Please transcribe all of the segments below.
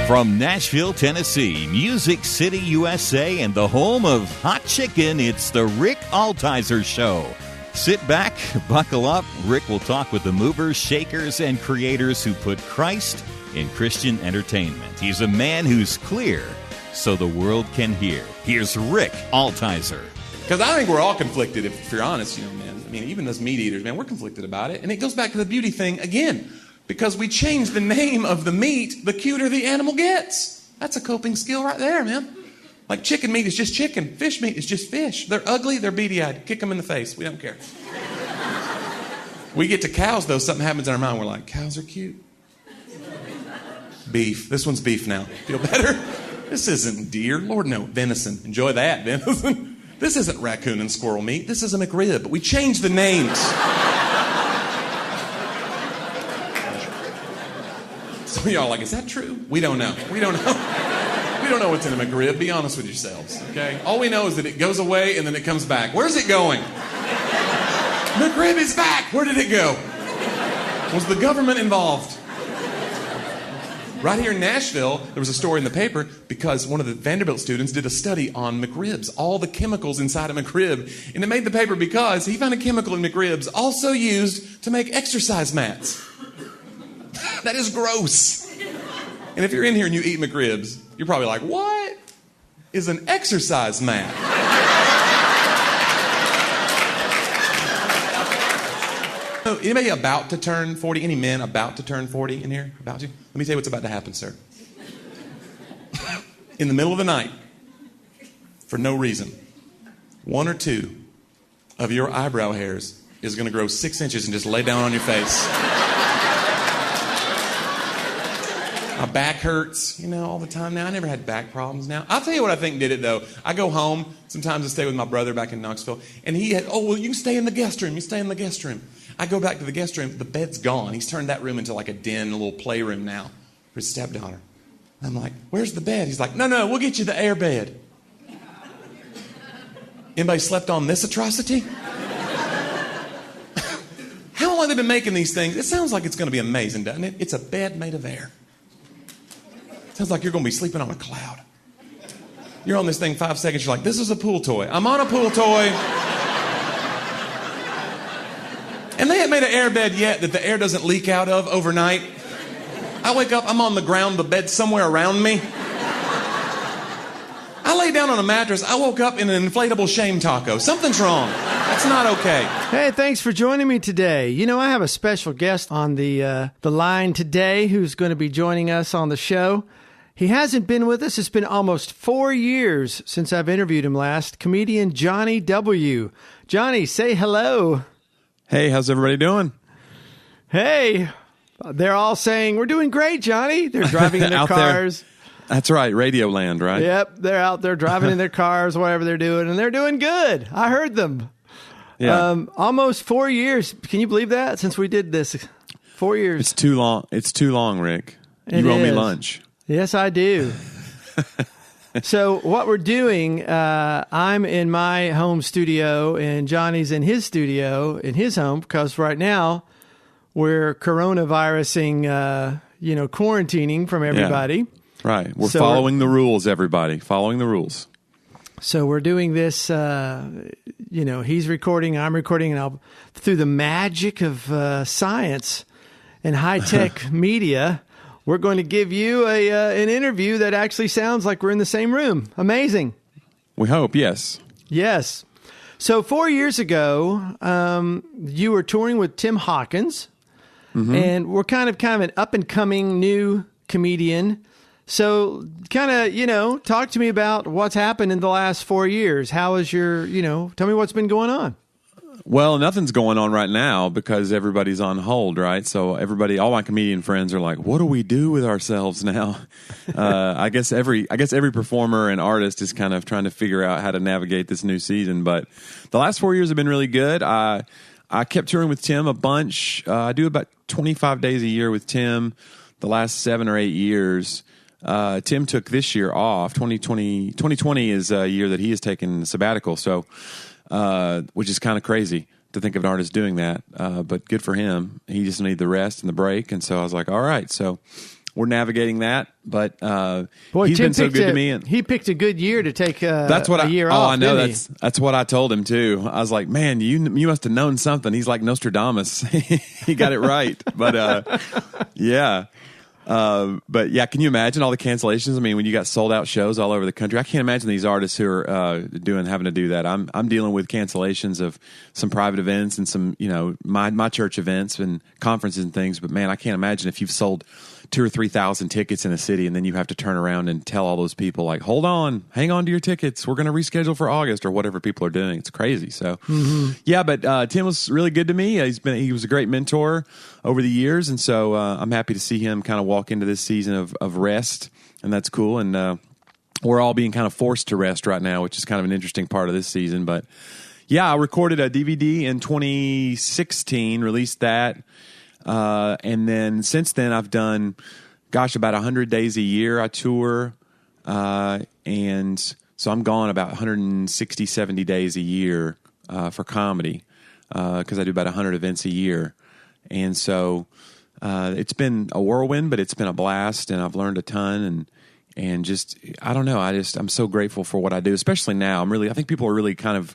From Nashville, Tennessee, Music City, USA, and the home of hot chicken, it's the Rick Altizer Show. Sit back, buckle up. Rick will talk with the movers, shakers, and creators who put Christ in Christian entertainment. He's a man who's clear so the world can hear. Here's Rick Altizer. Because I think we're all conflicted, if you're honest, man. I mean, even us meat eaters, man, we're conflicted about it. And it goes back to the beauty thing again. Because we change the name of the meat, the cuter the animal gets. That's a coping skill right there, man. Like chicken meat is just chicken. Fish meat is just fish. They're ugly, they're beady-eyed. Kick them in the face. We don't care. We get to cows, though. Something happens in our mind. We're like, cows are cute. Beef. This one's beef now. Feel better? This isn't deer. Lord, no. Venison. Enjoy that, venison. This isn't raccoon and squirrel meat. This is a McRib. We change the names. Some of y'all are like, is that true? We don't know. We don't know. We don't know what's in a McRib. Be honest with yourselves, okay? All we know is that it goes away and then it comes back. Where's it going? McRib is back. Where did it go? Was the government involved? Right here in Nashville, there was a story in the paper because one of the Vanderbilt students did a study on McRibs, all the chemicals inside a McRib. And it made the paper because he found a chemical in McRibs also used to make exercise mats. That is gross. And if you're in here and you eat McRibs, you're probably like, what is an exercise mat? So, anybody about to turn 40? Any men about to turn 40 in here? About to? Let me tell you what's about to happen, sir. In the middle of the night, for no reason, one or two of your eyebrow hairs is going to grow 6 inches and just lay down on your face. My back hurts, all the time now. I never had back problems now. I'll tell you what I think did it, though. I go home. Sometimes I stay with my brother back in Knoxville. And he had, you can stay in the guest room. You stay in the guest room. I go back to the guest room. The bed's gone. He's turned that room into like a den, a little playroom now for his stepdaughter. And I'm like, where's the bed? He's like, no, we'll get you the air bed. Anybody slept on this atrocity? How long have they been making these things? It sounds like it's going to be amazing, doesn't it? It's a bed made of air. Sounds like you're going to be sleeping on a cloud. You're on this thing 5 seconds. You're like, this is a pool toy. I'm on a pool toy. And they haven't made an air bed yet that the air doesn't leak out of overnight. I wake up, I'm on the ground, the bed's somewhere around me. I lay down on a mattress. I woke up in an inflatable shame taco. Something's wrong. That's not okay. Hey, thanks for joining me today. I have a special guest on the line today who's going to be joining us on the show. He hasn't been with us. It's been almost 4 years since I've interviewed him last. Comedian Jonnie W. Jonnie, say hello. Hey, how's everybody doing? Hey, they're all saying, we're doing great, Jonnie. They're driving in their cars. There. That's right, Radio Land, right? Yep, they're out there driving in their cars, whatever they're doing, and they're doing good. I heard them. Yeah. Almost 4 years. Can you believe that? Since we did this, 4 years. It's too long. It's too long, Rick. You owe me lunch. Yes, I do. So what we're doing, I'm in my home studio, and Johnny's in his studio, in his home, because right now we're coronavirusing, quarantining from everybody. Yeah. Right. We're following the rules, everybody. Following the rules. So we're doing this, he's recording, I'm recording, and through the magic of science and high-tech media, we're going to give you an interview that actually sounds like we're in the same room. Amazing. We hope, yes. Yes. So 4 years ago, you were touring with Tim Hawkins, and we're kind of an up-and-coming new comedian. So kind of, talk to me about what's happened in the last 4 years. How is your, tell me what's been going on. Well, nothing's going on right now because everybody's on hold, right? So all my comedian friends are like, what do we do with ourselves now? I guess every performer and artist is kind of trying to figure out how to navigate this new season. But the last 4 years have been really good. I kept touring with Tim a bunch. I do about 25 days a year with Tim the last 7 or 8 years. Tim took this year off. 2020 is a year that he has taken sabbatical. So, which is kind of crazy to think of an artist doing that. But good for him. He just needed the rest and the break. And so I was like, all right. So we're navigating that. But Boy, he's Tim been so good to me. And he picked a good year to take that's what a year oh, off. I know. Didn't he? That's what I told him too. I was like, man, you must have known something. He's like Nostradamus. He got it right. But yeah. But yeah, can you imagine all the cancellations? I mean, when you got sold out shows all over the country, I can't imagine these artists who are having to do that. I'm dealing with cancellations of some private events and some, my church events and conferences and things. But man, I can't imagine if you've sold 2,000 or 3,000 tickets in a city and then you have to turn around and tell all those people like, hold on, hang on to your tickets. We're going to reschedule for August or whatever people are doing. It's crazy. So yeah, but Tim was really good to me. He was a great mentor over the years. And so I'm happy to see him kind of walk into this season of rest, and that's cool. And we're all being kind of forced to rest right now, which is kind of an interesting part of this season. But yeah, I recorded a DVD in 2016, released that. And then since then I've done, about 100 days a year I tour. And so I'm gone about 160, 70 days a year, for comedy, cause I do about 100 events a year. And so, it's been a whirlwind, but it's been a blast, and I've learned a ton, and just, I don't know. I'm so grateful for what I do, especially now. I think people are really kind of,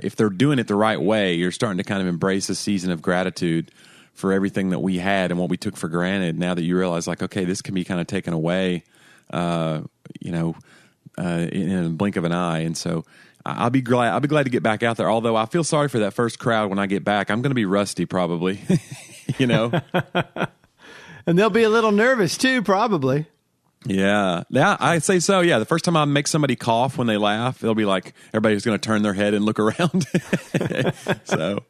if they're doing it the right way, you're starting to kind of embrace a season of gratitude for everything that we had and what we took for granted. Now that you realize, like, okay, this can be kind of taken away, in a blink of an eye. And so I'll be glad to get back out there. Although I feel sorry for that first crowd when I get back. I'm going to be rusty probably, And they'll be a little nervous too, probably. Yeah, I'd say so. Yeah, the first time I make somebody cough when they laugh, they'll be like, everybody's going to turn their head and look around. So,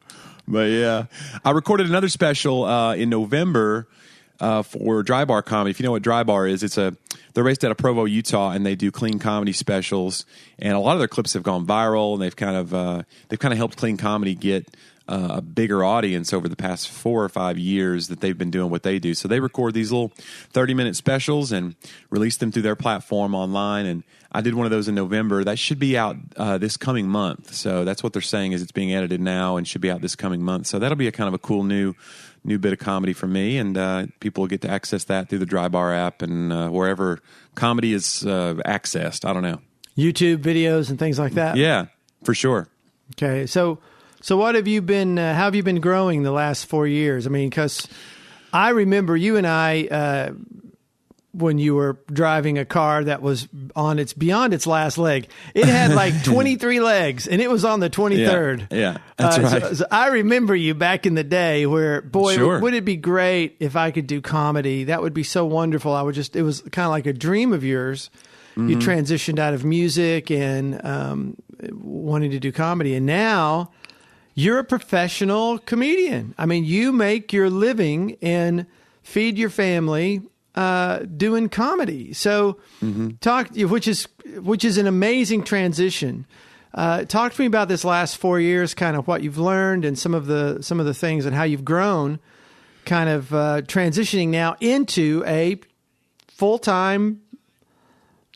but yeah, I recorded another special in November for Dry Bar Comedy. If you know what Dry Bar is, they're based out of Provo, Utah, and they do clean comedy specials. And a lot of their clips have gone viral, and they've kind of helped clean comedy get a bigger audience over the past 4 or 5 years that they've been doing what they do. So they record these little 30-minute specials and release them through their platform online. And I did one of those in November. That should be out this coming month. So that's what they're saying, is it's being edited now and should be out this coming month. So that'll be a kind of a cool new bit of comedy for me, and people will get to access that through the Dry Bar app and wherever comedy is accessed. I don't know. YouTube videos and things like that? Yeah, for sure. Okay, so what have you been, how have you been growing the last 4 years? I mean, because I remember you and I, when you were driving a car that was beyond its last leg. It had like 23 legs, and it was on the 23rd. Yeah, that's right. So I remember you back in the day where, boy, Sure. would it be great if I could do comedy? That would be so wonderful. It was kind of like a dream of yours. Mm-hmm. You transitioned out of music and wanting to do comedy, and now you're a professional comedian. I mean, you make your living and feed your family doing comedy. So which is an amazing transition. Talk to me about this last 4 years, kind of what you've learned and some of the things and how you've grown, kind of transitioning now into a full-time,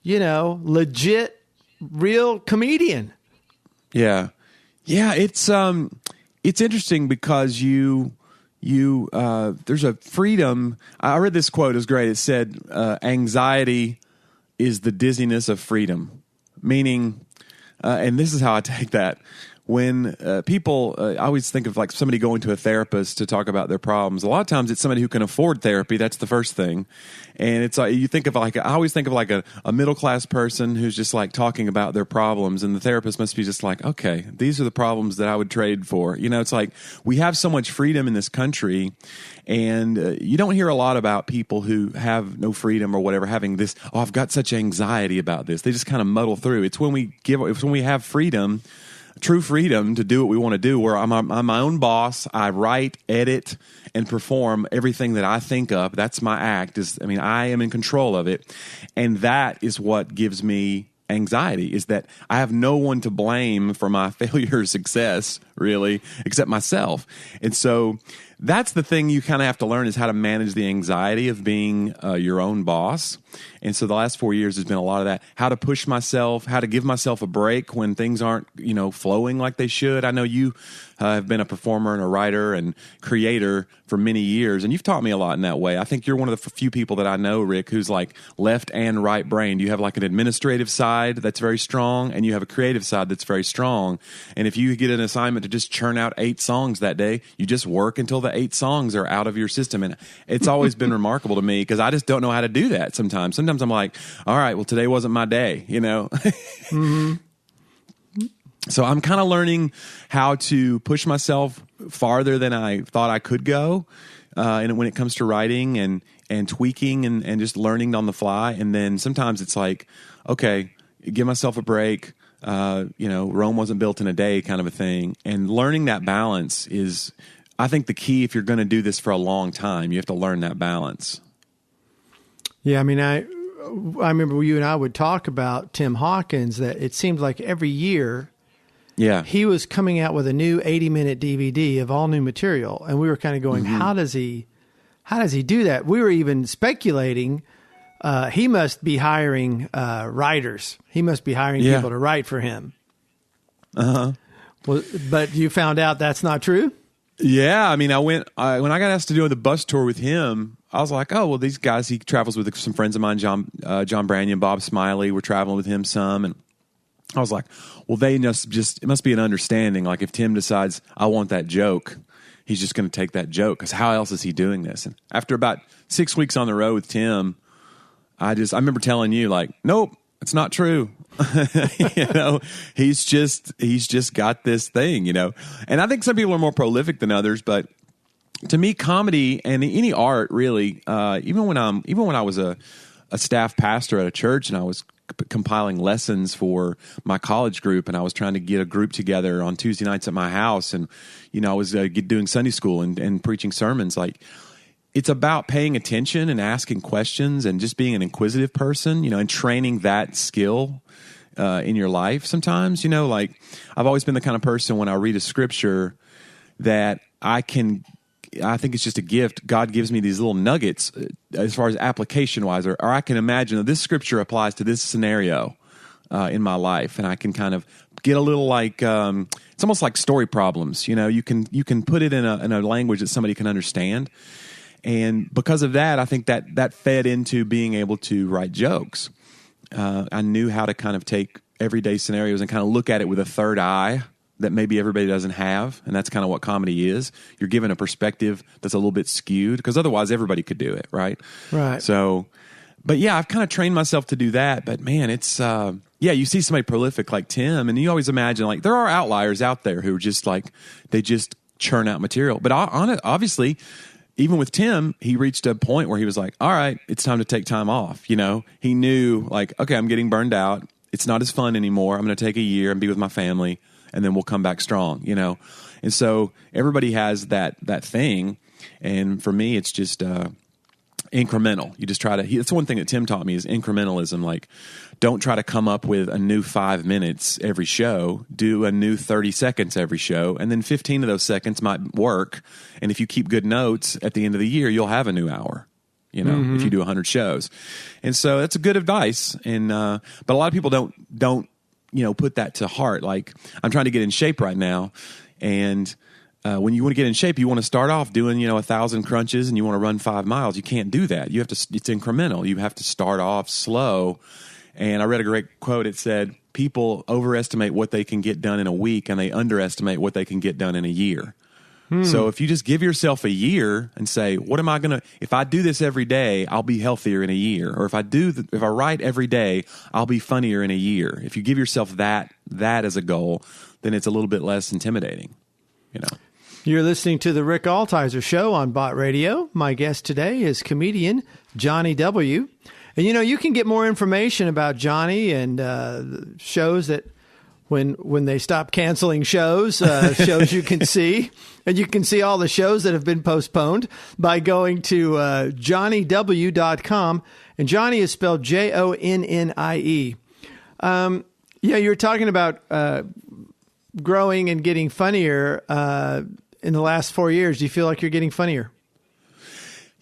legit, real comedian. Yeah. Yeah, it's interesting because you there's a freedom. I read this quote, it was great. It said, anxiety is the dizziness of freedom. Meaning, and this is how I take that. When people, I always think of like somebody going to a therapist to talk about their problems. A lot of times it's somebody who can afford therapy. That's the first thing. And it's like, I always think of like a middle-class person who's just like talking about their problems, and the therapist must be just like, okay, these are the problems that I would trade for. It's like we have so much freedom in this country, and you don't hear a lot about people who have no freedom or whatever having this, I've got such anxiety about this. They just kind of muddle through. It's when we have freedom, true freedom to do what we want to do, where I'm my own boss. I write, edit, and perform everything that I think of. That's my act. I am in control of it. And that is what gives me anxiety, is that I have no one to blame for my failure or success, really, except myself. And so that's the thing you kind of have to learn, is how to manage the anxiety of being your own boss. And so the last 4 years has been a lot of that, how to push myself, how to give myself a break when things aren't, flowing like they should. I know you have been a performer and a writer and creator for many years, and you've taught me a lot in that way. I think you're one of the few people that I know, Rick, who's like left and right brained. You have like an administrative side that's very strong, and you have a creative side that's very strong. And if you get an assignment to just churn out 8 songs that day, you just work until the 8 songs are out of your system. And it's always been remarkable to me, because I just don't know how to do that sometimes. Sometimes I'm like, all right, well, today wasn't my day, Mm-hmm. So I'm kind of learning how to push myself farther than I thought I could go, and when it comes to writing and tweaking and just learning on the fly. And then sometimes it's like, okay, give myself a break. Rome wasn't built in a day, kind of a thing. And learning that balance is, I think, the key if you're going to do this for a long time. You have to learn that balance. Yeah, I mean, I remember you and I would talk about Tim Hawkins, that it seemed like every year he was coming out with a new 80-minute DVD of all new material. And we were kind of going, how does he do that? We were even speculating he must be hiring writers. He must be hiring people to write for him. Uh-huh. Well, but you found out that's not true? Yeah, I mean, when I got asked to do the bus tour with him, I was like, oh, well, these guys, he travels with some friends of mine, John Branyan, Bob Smiley. We're traveling with him some. And I was like, well, it must be an understanding. Like, if Tim decides, I want that joke, he's just going to take that joke, because how else is he doing this? And after about 6 weeks on the road with Tim, I remember telling you, like, nope, it's not true. He's just got this thing, And I think some people are more prolific than others, but to me, comedy and any art, really, even when I was a staff pastor at a church, and I was compiling lessons for my college group, and I was trying to get a group together on Tuesday nights at my house, and I was doing Sunday school and preaching sermons. Like, it's about paying attention and asking questions and just being an inquisitive person, and training that skill in your life. Sometimes, like, I've always been the kind of person, when I read a scripture, that I think it's just a gift. God gives me these little nuggets as far as application wise, or I can imagine that this scripture applies to this scenario in my life, and I can kind of get a little like it's almost like story problems. You can put it in a language that somebody can understand, and because of that, I think that fed into being able to write jokes. I knew how to kind of take everyday scenarios and kind of look at it with a third eye that maybe everybody doesn't have, and that's kind of what comedy is. You're given a perspective that's a little bit skewed, because otherwise everybody could do it, right? Right. So, but yeah, I've kind of trained myself to do that. But man, it's you see somebody prolific like Tim, and you always imagine, like, there are outliers out there who are just like, they just churn out material. But obviously, even with Tim, he reached a point where he was like, all right, it's time to take time off. He knew, like, okay, I'm getting burned out. It's not as fun anymore. I'm going to take a year and be with my family, and then we'll come back strong, And so everybody has that thing. And for me, it's just incremental. You just try to, that's one thing that Tim taught me, is incrementalism. Like, don't try to come up with a new 5 minutes every show. Do a new 30 seconds every show. And then 15 of those seconds might work. And if you keep good notes, at the end of the year, you'll have a new hour. If you do 100 shows. And so that's a good advice. And but a lot of people don't put that to heart. Like, I'm trying to get in shape right now, and when you want to get in shape, you want to start off doing 1,000 crunches, and you want to run 5 miles. You can't do that. You have to. It's incremental. You have to start off slow. And I read a great quote. It said, "People overestimate what they can get done in a week, and they underestimate what they can get done in a year." So if you just give yourself a year and say, what am I going to, if I do this every day, I'll be healthier in a year. Or if I write every day, I'll be funnier in a year. If you give yourself that as a goal, then it's a little bit less intimidating, You're listening to the Rick Altizer Show on Bot Radio. My guest today is comedian Jonnie W. And you can get more information about Jonnie and shows that when they stop canceling shows you can see. And you can see all the shows that have been postponed by going to JonnieW.com. And Jonnie is spelled Jonnie. You were talking about growing and getting funnier. in the last 4 years? Do you feel like you're getting funnier?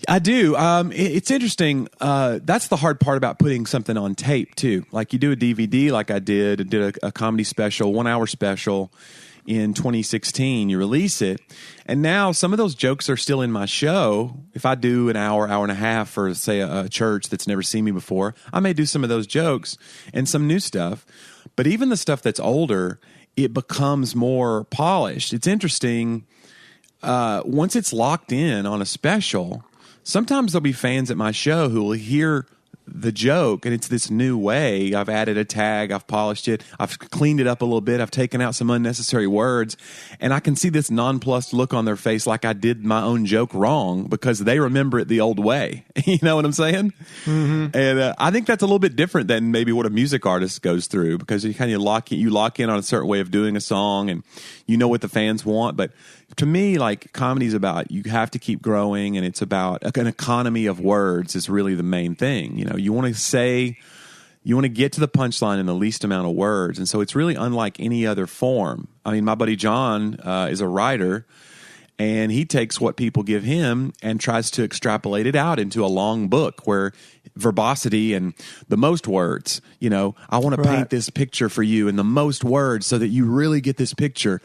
I do. It's interesting. That's the hard part about putting something on tape too. Like you do a DVD, like I did a comedy special, 1 hour special in 2016. You release it, and now some of those jokes are still in my show. If I do an hour and a half for, say, a church that's never seen me before, I may do some of those jokes and some new stuff. But even the stuff that's older, it becomes more polished. It's interesting. Once it's locked in on a special, sometimes there'll be fans at my show who will hear the joke, and it's this new way. I've added a tag, I've polished it, I've cleaned it up a little bit, I've taken out some unnecessary words, and I can see this nonplussed look on their face like I did my own joke wrong because they remember it the old way. You know what I'm saying? Mm-hmm. And I think that's a little bit different than maybe what a music artist goes through, because you kind of lock in on a certain way of doing a song, and you know what the fans want. But to me, like, comedy's about, you have to keep growing, and it's about an economy of words is really the main thing. You know, you want to get to the punchline in the least amount of words. And so it's really unlike any other form. I mean, my buddy John is a writer, and he takes what people give him and tries to extrapolate it out into a long book where verbosity and the most words, you know, I want to paint this picture for you in the most words so that you really get this picture.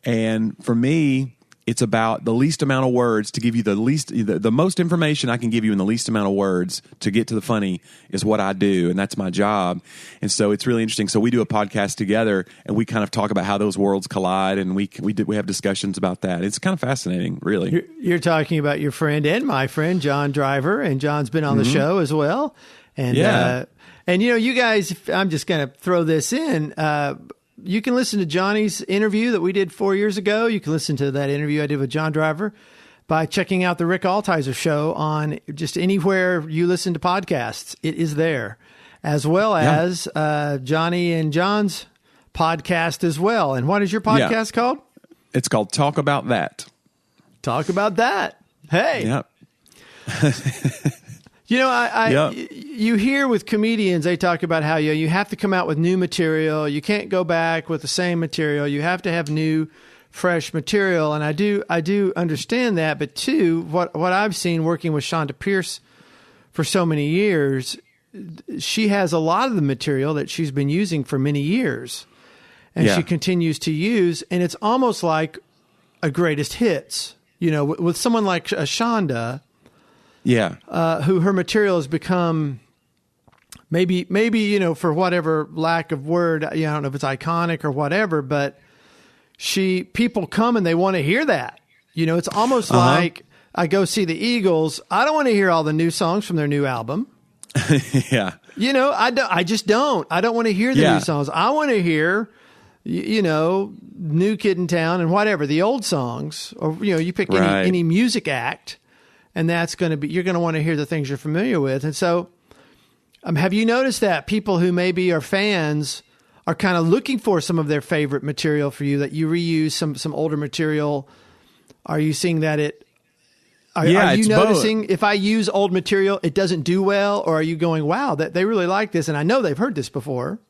And for me, it's about the least amount of words to give you the most information I can give you in the least amount of words to get to the funny is what I do, and that's my job. And so it's really interesting. So we do a podcast together, and we kind of talk about how those worlds collide, and we have discussions about that. It's kind of fascinating, really. You're talking about your friend and my friend, John Driver, and John's been on the show as well. And and you know, you guys, I'm just going to throw this in. You can listen to Johnny's interview that we did 4 years ago. You can listen to that interview I did with John Driver by checking out the Rick Altizer Show on just anywhere you listen to podcasts. It is there, as well as Johnny and John's podcast as well. And what is your podcast called? It's called Talk About That. Talk About That. Hey. Yep. You know, you hear with comedians, they talk about how you have to come out with new material. You can't go back with the same material. You have to have new, fresh material. And I do understand that. But too, what I've seen working with Shonda Pierce for so many years, she has a lot of the material that she's been using for many years, and she continues to use. And it's almost like a greatest hits. You know, with someone like Shonda. Who her material has become maybe, you know, for whatever lack of word, I don't know if it's iconic or whatever, but people come and they want to hear that. You know, it's almost like I go see the Eagles. I don't want to hear all the new songs from their new album. You know, I just don't. I don't want to hear the new songs. I want to hear, you know, New Kid in Town and whatever, the old songs, or, you know, you pick any music act. And that's going to be, you're going to want to hear the things you're familiar with. And so have you noticed that people who maybe are fans are kind of looking for some of their favorite material for you, that you reuse some older material? Are you seeing that are you noticing both. If I use old material, it doesn't do well? Or are you going, wow, that they really like this, and I know they've heard this before?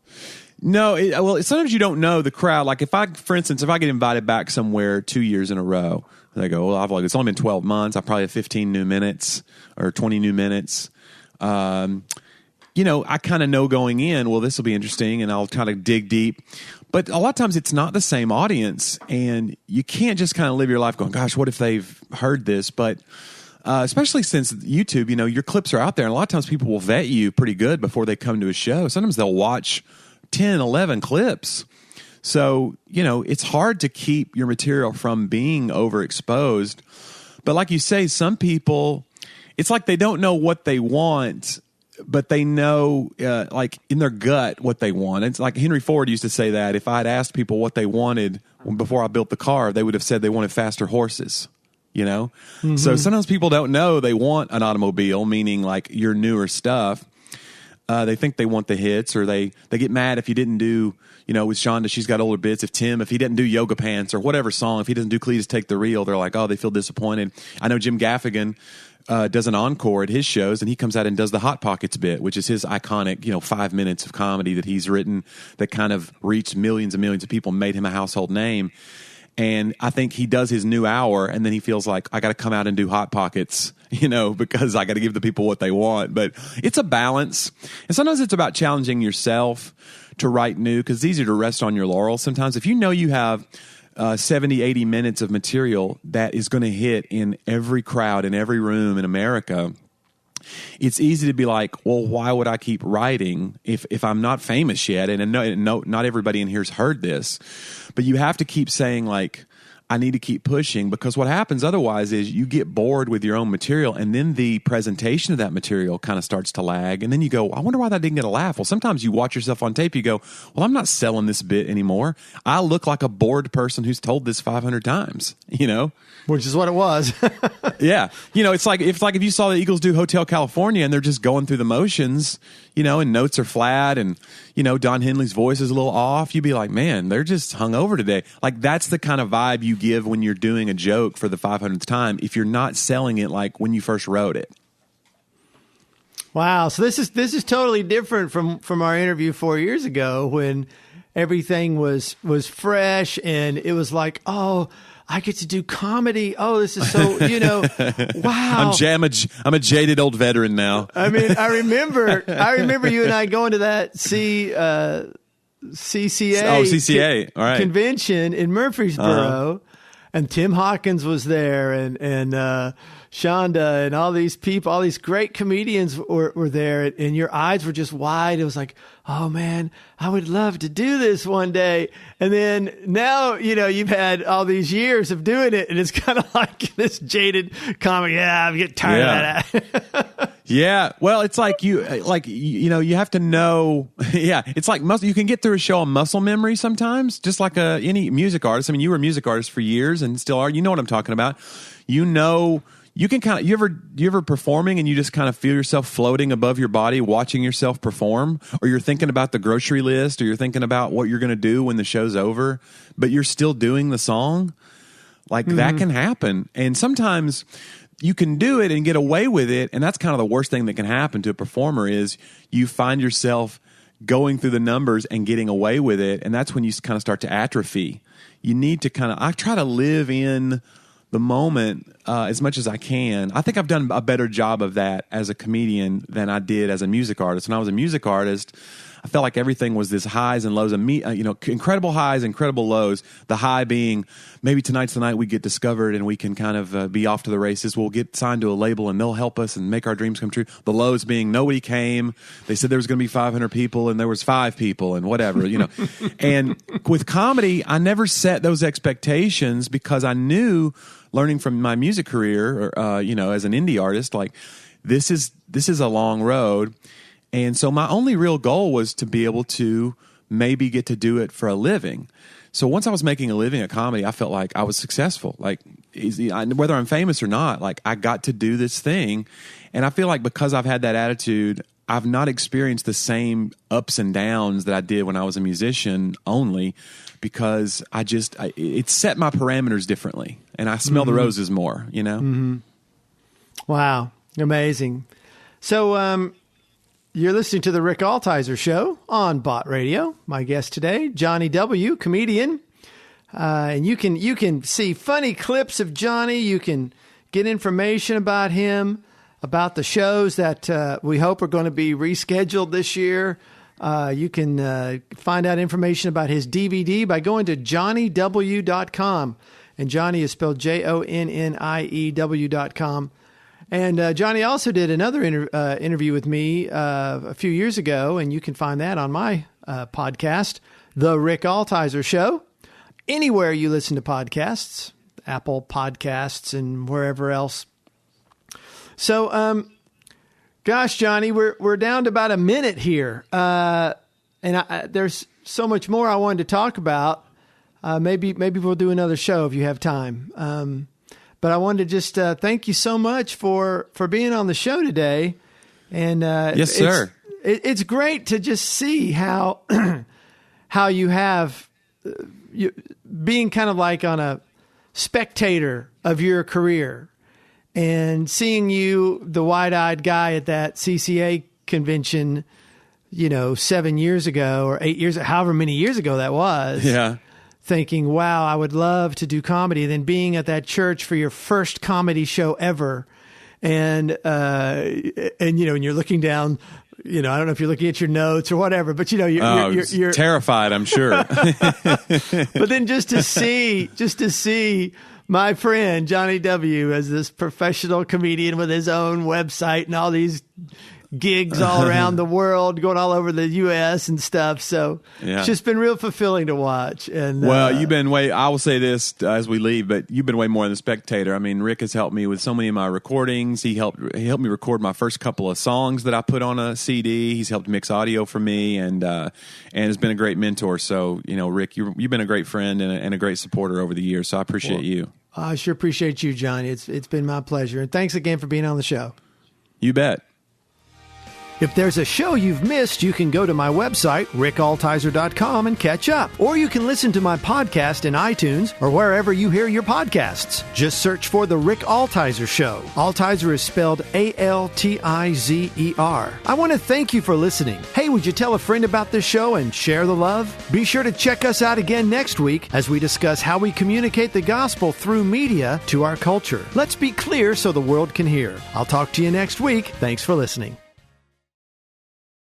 No, sometimes you don't know the crowd. Like for instance, if I get invited back somewhere 2 years in a row, they go, well, it's only been 12 months. I probably have 15 new minutes or 20 new minutes. You know, I kind of know going in, well, this will be interesting, and I'll kind of dig deep. But a lot of times it's not the same audience, and you can't just kind of live your life going, gosh, what if they've heard this? But especially since YouTube, you know, your clips are out there, and a lot of times people will vet you pretty good before they come to a show. Sometimes they'll watch 10, 11 clips. So, you know, it's hard to keep your material from being overexposed. But like you say, some people, it's like they don't know what they want, but they know, like in their gut, what they want. It's like Henry Ford used to say that if I'd asked people what they wanted before I built the car, they would have said they wanted faster horses, you know? Mm-hmm. So sometimes people don't know they want an automobile, meaning like your newer stuff. They think they want the hits, or they get mad if you didn't do, you know, with Shonda, she's got older bits. If he didn't do Yoga Pants or whatever song, if he doesn't do Cletus Take the Reel, they're like, oh, they feel disappointed. I know Jim Gaffigan does an encore at his shows, and he comes out and does the Hot Pockets bit, which is his iconic, 5 minutes of comedy that he's written that kind of reached millions and millions of people and made him a household name. And I think he does his new hour, and then he feels like, I got to come out and do Hot Pockets, because I got to give the people what they want. But it's a balance. And sometimes it's about challenging yourself to write new, because it's easier to rest on your laurels sometimes. If you know you have 70, 80 minutes of material that is going to hit in every crowd, in every room in America, it's easy to be like, well, why would I keep writing if I'm not famous yet? And no, not everybody in here's heard this, but you have to keep saying, like, I need to keep pushing, because what happens otherwise is you get bored with your own material, and then the presentation of that material kind of starts to lag. And then you go, I wonder why that didn't get a laugh. Well, sometimes you watch yourself on tape, you go, well, I'm not selling this bit anymore. I look like a bored person who's told this 500 times, Which is what it was. Yeah. It's like if you saw the Eagles do Hotel California and they're just going through the motions, and notes are flat and, Don Henley's voice is a little off, you'd be like, man, they're just hung over today. Like, that's the kind of vibe you give when you're doing a joke for the 500th time if you're not selling it like when you first wrote it. Wow. So this is totally different from our interview 4 years ago, when everything was fresh and it was like, oh, I get to do comedy. Oh, this is so, wow. I'm a jaded old veteran now. I mean, I remember you and I going to that CCA All right. convention in Murfreesboro, and Tim Hawkins was there, and Shonda and all these people, all these great comedians were there, and your eyes were just wide. It was like, oh man, I would love to do this one day. And then now, you've had all these years of doing it, and it's kind of like this jaded comedy. Yeah, I'm getting tired of that. Yeah. Well, it's like you have to know. Yeah. It's like you can get through a show on muscle memory sometimes, just like any music artist. I mean, you were a music artist for years and still are. You know what I'm talking about. You can kind of, you ever performing and you just kind of feel yourself floating above your body, watching yourself perform, or you're thinking about the grocery list, or you're thinking about what you're going to do when the show's over, but you're still doing the song. Like that can happen. And sometimes you can do it and get away with it. And that's kind of the worst thing that can happen to a performer is you find yourself going through the numbers and getting away with it. And that's when you kind of start to atrophy. You need to I try to live in the moment as much as I can. I think I've done a better job of that as a comedian than I did as a music artist. When I was a music artist, I felt like everything was this highs and lows, incredible highs, incredible lows. The high being maybe tonight's the night we get discovered and we can kind of be off to the races. We'll get signed to a label and they'll help us and make our dreams come true. The lows being nobody came. They said there was going to be 500 people and there was 5 people and whatever, And with comedy, I never set those expectations because I knew, learning from my music career, as an indie artist, like this is a long road. And so my only real goal was to be able to maybe get to do it for a living. So once I was making a living at comedy, I felt like I was successful. Like whether I'm famous or not, like I got to do this thing. And I feel like because I've had that attitude, I've not experienced the same ups and downs that I did when I was a musician only, because it set my parameters differently and I smell the roses more, Wow. Amazing. So, you're listening to the Rick Altizer Show on Bot Radio. My guest today, Jonnie W., comedian. And you can see funny clips of Jonnie. You can get information about him, about the shows that we hope are going to be rescheduled this year. You can find out information about his DVD by going to JonnieW.com. And Jonnie is spelled JonnieW.com. And Jonnie also did another interview with me a few years ago, and you can find that on my podcast, The Rick Altizer Show. Anywhere you listen to podcasts, Apple Podcasts and wherever else. So, gosh, Jonnie, we're down to about a minute here, and there's so much more I wanted to talk about. Maybe we'll do another show if you have time. But I wanted to just thank you so much for being on the show today. And yes, sir. It's great to just see how how you have being kind of like on a spectator of your career and seeing you, the wide-eyed guy at that CCA convention, 7 years ago or 8 years, however many years ago that was. Yeah. thinking, wow, I would love to do comedy, then being at that church for your first comedy show ever. And you're looking down, I don't know if you're looking at your notes or whatever, but you're terrified, I'm sure. But then just to see my friend Jonnie W. as this professional comedian with his own website and all these gigs all around the world, going all over the U.S. and stuff. So It's just been real fulfilling to watch. And you've been I will say this as we leave, but you've been way more than a spectator. I mean, Rick has helped me with so many of my recordings. He helped me record my first couple of songs that I put on a CD. He's helped mix audio for me, and has been a great mentor. So, Rick, you've been a great friend and a great supporter over the years. So I appreciate you. I sure appreciate you, Jonnie. It's been my pleasure. And thanks again for being on the show. You bet. If there's a show you've missed, you can go to my website, rickaltizer.com, and catch up. Or you can listen to my podcast in iTunes or wherever you hear your podcasts. Just search for The Rick Altizer Show. Altizer is spelled Altizer. I want to thank you for listening. Hey, would you tell a friend about this show and share the love? Be sure to check us out again next week as we discuss how we communicate the gospel through media to our culture. Let's be clear so the world can hear. I'll talk to you next week. Thanks for listening.